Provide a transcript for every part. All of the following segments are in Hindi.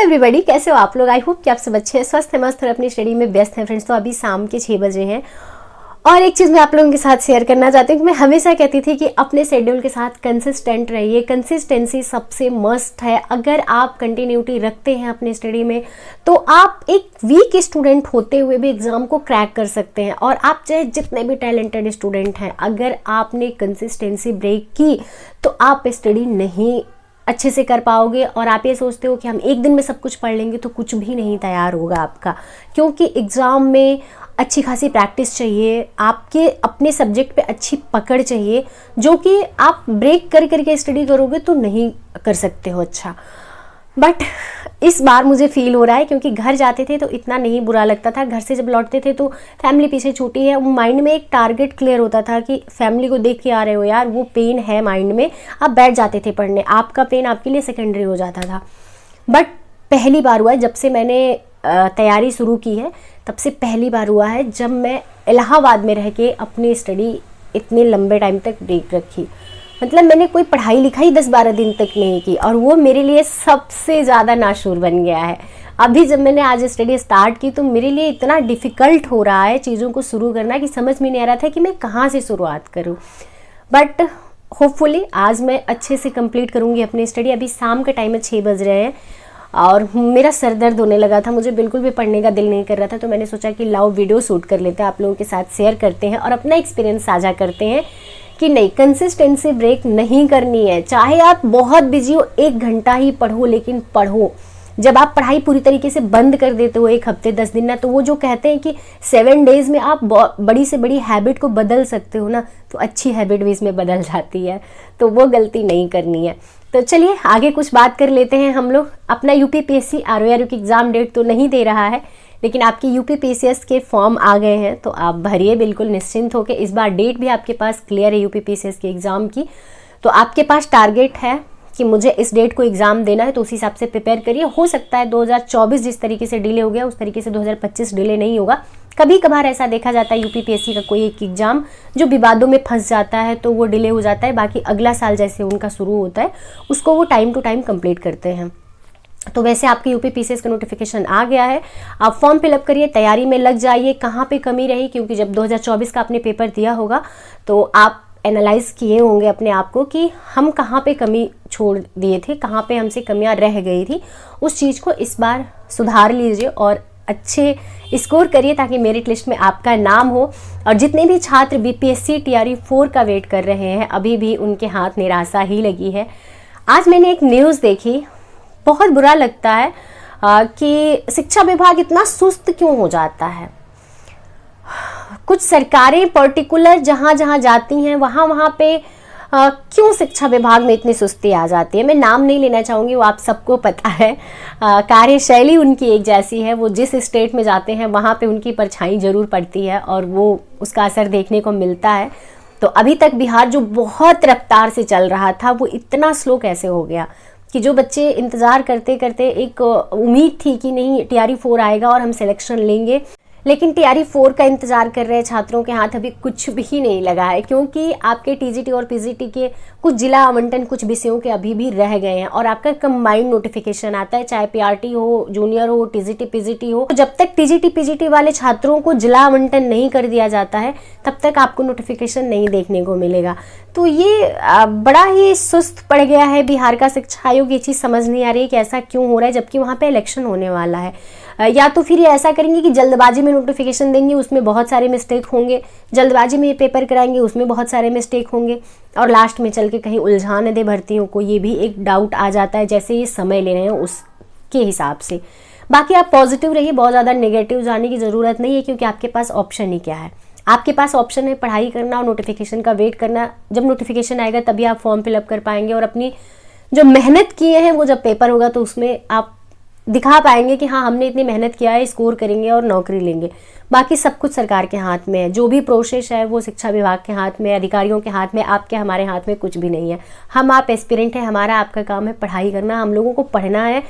एवरीबॉडी, कैसे हो आप लोग। आई होप कि आप सब अच्छे हैं, स्वस्थ हैं, मस्त और अपनी स्टडी में व्यस्त हैं फ्रेंड्स। तो अभी शाम के 6 बजे हैं और एक चीज़ मैं आप लोगों के साथ शेयर करना चाहती हूँ कि मैं हमेशा कहती थी कि अपने शेड्यूल के साथ कंसिस्टेंट रहिए। कंसिस्टेंसी सबसे मस्ट है। अगर आप कंटिन्यूटी रखते हैं अपने स्टडी में तो आप एक वीक स्टूडेंट होते हुए भी एग्ज़ाम को क्रैक कर सकते हैं। और आप चाहे जितने भी टैलेंटेड स्टूडेंट हैं, अगर आपने कंसिस्टेंसी ब्रेक की तो आप स्टडी नहीं अच्छे से कर पाओगे। और आप ये सोचते हो कि हम एक दिन में सब कुछ पढ़ लेंगे तो कुछ भी नहीं तैयार होगा आपका, क्योंकि एग्ज़ाम में अच्छी खासी प्रैक्टिस चाहिए, आपके अपने सब्जेक्ट पे अच्छी पकड़ चाहिए, जो कि आप ब्रेक कर करके स्टडी करोगे तो नहीं कर सकते हो अच्छा। बट इस बार मुझे फील हो रहा है, क्योंकि घर जाते थे तो इतना नहीं बुरा लगता था, घर से जब लौटते थे तो फैमिली पीछे छूटी है, माइंड में एक टारगेट क्लियर होता था कि फैमिली को देख के आ रहे हो यार, वो पेन है माइंड में। आप बैठ जाते थे पढ़ने, आपका पेन आपके लिए सेकेंडरी हो जाता था। बट पहली बार हुआ है जब से मैंने तैयारी शुरू की है, तब से पहली बार हुआ है जब मैं इलाहाबाद में रह के अपनी स्टडी इतने लंबे टाइम तक ब्रेक रखी। मतलब मैंने कोई पढ़ाई लिखाई 10-12 दिन तक नहीं की और वो मेरे लिए सबसे ज़्यादा नाशूर बन गया है। अभी जब मैंने आज स्टडी स्टार्ट की तो मेरे लिए इतना डिफ़िकल्ट हो रहा है चीज़ों को शुरू करना कि समझ में नहीं आ रहा था कि मैं कहाँ से शुरुआत करूँ। बट होपफुली आज मैं अच्छे से कंप्लीट करूँगी अपनी स्टडी। अभी शाम के टाइम में 6 बज रहे हैं और मेरा सर दर्द होने लगा था, मुझे बिल्कुल भी पढ़ने का दिल नहीं कर रहा था। तो मैंने सोचा कि लाओ वीडियो शूट कर लेते हैं, आप लोगों के साथ शेयर करते हैं और अपना एक्सपीरियंस साझा करते हैं कि नहीं, कंसिस्टेंसी ब्रेक नहीं करनी है। चाहे आप बहुत बिजी हो, 1 घंटा ही पढ़ो, लेकिन पढ़ो। जब आप पढ़ाई पूरी तरीके से बंद कर देते हो 1 हफ्ते 10 दिन ना, तो वो जो कहते हैं कि 7 डेज में आप बड़ी से बड़ी हैबिट को बदल सकते हो ना, तो अच्छी हैबिट भी इसमें बदल जाती है। तो वो गलती नहीं करनी है। तो चलिए आगे कुछ बात कर लेते हैं हम लोग। अपना यूपीपीएससी आरओआरयू की एग्ज़ाम डेट तो नहीं दे रहा है, लेकिन आपके यूपीपीसीएस के फॉर्म आ गए हैं, तो आप भरिए बिल्कुल निश्चिंत होकर। इस बार डेट भी आपके पास क्लियर है यूपीपीसीएस के एग्ज़ाम की। तो आपके पास टारगेट है कि मुझे इस डेट को एग्ज़ाम देना है, तो उस हिसाब से प्रिपेयर करिए। हो सकता है 2024 जिस तरीके से डिले हो गया उस तरीके से 2025 डिले नहीं होगा। कभी कभार ऐसा देखा जाता है यूपीपीएससी का कोई एक एग्ज़ाम जो विवादों में फंस जाता है तो वो डिले हो जाता है। बाकी अगला साल जैसे उनका शुरू होता है उसको वो टाइम टू टाइम कंप्लीट करते हैं। तो वैसे आपके यूपीपीसीएस का नोटिफिकेशन आ गया है, आप फॉर्म फिलअप करिए, तैयारी में लग जाइए। कहाँ पे कमी रही, क्योंकि जब 2024 का आपने पेपर दिया होगा तो आप एनालाइज किए होंगे अपने आप को कि हम कहाँ पे कमी छोड़ दिए थे, कहाँ पे हमसे कमियां रह गई थी। उस चीज़ को इस बार सुधार लीजिए और अच्छे स्कोर करिए ताकि मेरिट लिस्ट में आपका नाम हो। और जितने भी छात्र बीपीएससी टीआरई 4 का वेट कर रहे हैं, अभी भी उनके हाथ निराशा ही लगी है। आज मैंने एक न्यूज़ देखी, बहुत बुरा लगता है कि शिक्षा विभाग इतना सुस्त क्यों हो जाता है। कुछ सरकारें पर्टिकुलर जहाँ जहाँ जाती हैं वहाँ पे क्यों शिक्षा विभाग में इतनी सुस्ती आ जाती है। मैं नाम नहीं लेना चाहूँगी, वो आप सबको पता है। कार्यशैली उनकी एक जैसी है, वो जिस स्टेट में जाते हैं वहाँ पे उनकी परछाई जरूर पड़ती है और वो उसका असर देखने को मिलता है। तो अभी तक बिहार जो बहुत रफ्तार से चल रहा था वो इतना स्लो कैसे हो गया कि जो बच्चे इंतज़ार करते करते एक उम्मीद थी कि नहीं टीआरई 4 आएगा और हम सिलेक्शन लेंगे, लेकिन टीआरई 4 का इंतजार कर रहे छात्रों के हाथ अभी कुछ भी नहीं लगा है, क्योंकि आपके टीजीटी और पीजीटी के कुछ जिला आवंटन कुछ विषयों के अभी भी रह गए हैं और आपका कंबाइंड नोटिफिकेशन आता है, चाहे पीआरटी हो, जूनियर हो, टीजीटी पीजीटी हो। तो जब तक टीजीटी पीजीटी वाले छात्रों को जिला आवंटन नहीं कर दिया जाता है तब तक आपको नोटिफिकेशन नहीं देखने को मिलेगा। तो ये बड़ा ही सुस्त पड़ गया है बिहार का शिक्षा आयोग। ये चीज़ समझ नहीं आ रही है कि ऐसा क्यों हो रहा है, जबकि वहाँ पे इलेक्शन होने वाला है। या तो फिर ये ऐसा करेंगे कि जल्दबाजी में नोटिफिकेशन देंगे, उसमें बहुत सारे मिस्टेक होंगे, जल्दबाजी में ये पेपर कराएंगे, उसमें बहुत सारे मिस्टेक होंगे और लास्ट में चल के कहीं उलझान दे भर्तियों को। ये भी एक डाउट आ जाता है जैसे ये समय ले रहे हैं उसके हिसाब से। बाकी आप पॉजिटिव रहिए, बहुत ज़्यादा नेगेटिव जाने की ज़रूरत नहीं है, क्योंकि आपके पास ऑप्शन ही क्या है। आपके पास ऑप्शन है पढ़ाई करना और नोटिफिकेशन का वेट करना। जब नोटिफिकेशन आएगा तभी आप फॉर्म फिलअप कर पाएंगे और अपनी जो मेहनत किए हैं वो जब पेपर होगा तो उसमें आप दिखा पाएंगे कि हाँ हमने इतनी मेहनत किया है, स्कोर करेंगे और नौकरी लेंगे। बाकी सब कुछ सरकार के हाथ में है, जो भी प्रोसेस है वो शिक्षा विभाग के हाथ में, अधिकारियों के हाथ में। आपके हमारे हाथ में कुछ भी नहीं है। हम आप एस्पिरेंट हैं, हमारा आपका काम है पढ़ाई करना, हम लोगों को पढ़ना है।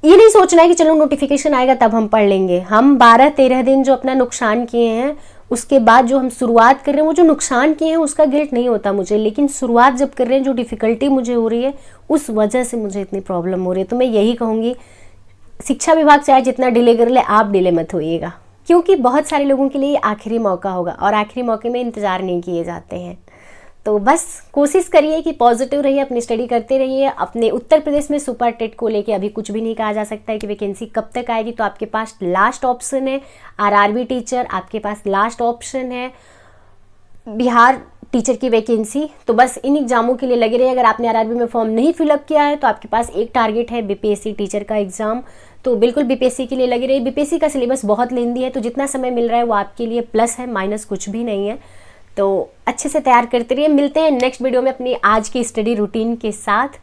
ये नहीं सोचना है कि चलो नोटिफिकेशन आएगा तब हम पढ़ लेंगे। हम 12-13 दिन जो अपना नुकसान किए हैं उसके बाद जो हम शुरुआत कर रहे हैं, वो जो नुकसान किए हैं उसका गिल्ट नहीं होता मुझे, लेकिन शुरुआत जब कर रहे हैं जो डिफ़िकल्टी मुझे हो रही है उस वजह से मुझे इतनी प्रॉब्लम हो रही है। तो मैं यही कहूँगी शिक्षा विभाग चाहे जितना डिले कर ले, आप डिले मत होइएगा, क्योंकि बहुत सारे लोगों के लिए ये आखिरी मौका होगा और आखिरी मौके में इंतज़ार नहीं किए जाते हैं। तो बस कोशिश करिए कि पॉजिटिव रहिए, अपनी स्टडी करते रहिए। अपने उत्तर प्रदेश में सुपर टेट को लेके अभी कुछ भी नहीं कहा जा सकता है कि वैकेंसी कब तक आएगी, तो आपके पास लास्ट ऑप्शन है आरआरबी टीचर, आपके पास लास्ट ऑप्शन है बिहार टीचर की वैकेंसी। तो बस इन एग्जामों के लिए लगे रहिए। अगर आपने आरआरबी में फॉर्म नहीं फिलअप किया है तो आपके पास एक टारगेट है बीपीएससी टीचर का एग्जाम, तो बिल्कुल बीपीएससी के लिए लगे रहिए। बीपीएससी का सिलेबस बहुत लेंदी है, तो जितना समय मिल रहा है वो आपके लिए प्लस है, माइनस कुछ भी नहीं है। तो अच्छे से तैयार करते रहिए। मिलते हैं नेक्स्ट वीडियो में अपनी आज की स्टडी रूटीन के साथ।